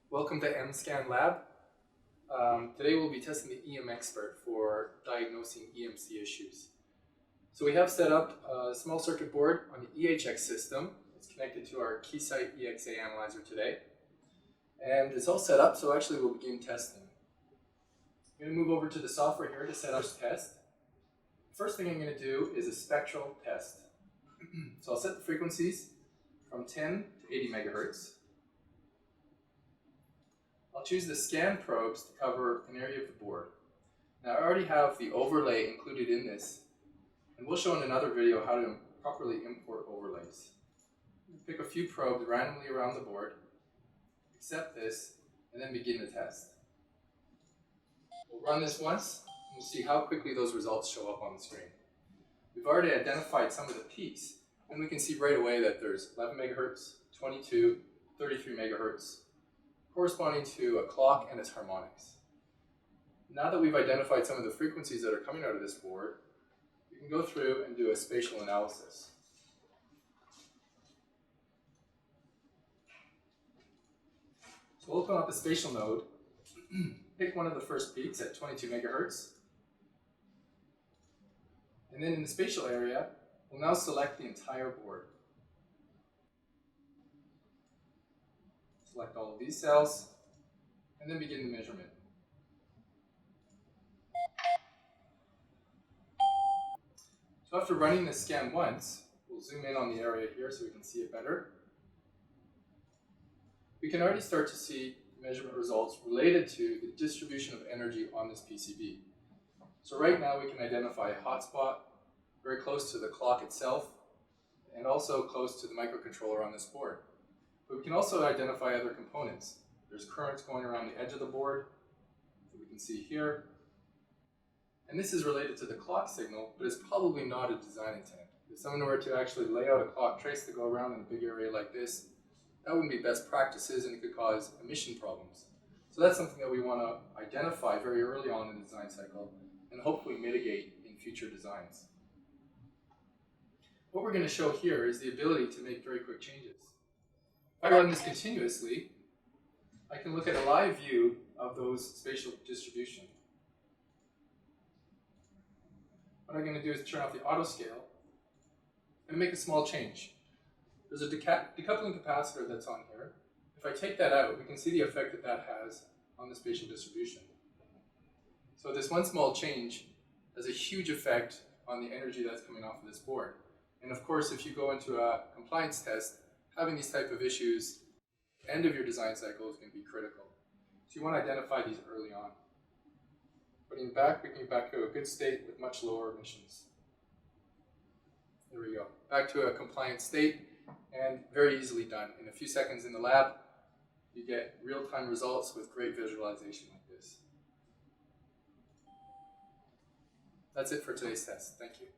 Welcome to MScan Lab. Today we'll be testing the EM Expert for diagnosing EMC issues. So we have set up a small circuit board on the EHX system. It's connected to our Keysight EXA analyzer today. And it's all set up, so actually we'll begin testing. I'm going to move over to the software here to set up this test. First thing I'm going to do is a spectral test. So I'll set the frequencies from 10 to 80 megahertz. I'll choose the scan probes to cover an area of the board. Now I already have the overlay included in this, and we'll show in another video how to properly import overlays. Pick a few probes randomly around the board, accept this, and then begin the test. We'll run this once, and we'll see how quickly those results show up on the screen. We've already identified some of the peaks, and we can see right away that there's 11 megahertz, 22, 33 megahertz, corresponding to a clock and its harmonics. Now that we've identified some of the frequencies that are coming out of this board, we can go through and do a spatial analysis. So we'll open up the spatial node, pick one of the first peaks at 22 megahertz, and then in the spatial area, we'll now select the entire board. Select all of these cells, and then begin the measurement. So after running the scan once, we'll zoom in on the area here so we can see it better. We can already start to see measurement results related to the distribution of energy on this PCB. So right now we can identify a hotspot very close to the clock itself and also close to the microcontroller on this board. But we can also identify other components. There's currents going around the edge of the board that we can see here. And this is related to the clock signal, but it's probably not a design intent. If someone were to actually lay out a clock trace to go around in a big area like this, that wouldn't be best practices and it could cause emission problems. So that's something that we want to identify very early on in the design cycle and hopefully mitigate in future designs. What we're going to show here is the ability to make very quick changes. If I run this continuously, I can look at a live view of those spatial distribution. What I'm going to do is turn off the auto scale and make a small change. There's a decoupling capacitor that's on here. If I take that out, we can see the effect that that has on the spatial distribution. So this one small change has a huge effect on the energy that's coming off of this board. And of course, if you go into a compliance test, having these type of issues at the end of your design cycle is going to be critical. So you want to identify these early on. Putting it back, bringing it back to a good state with much lower emissions. There we go. Back to a compliant state and very easily done. In a few seconds in the lab, you get real-time results with great visualization like this. That's it for today's test. Thank you.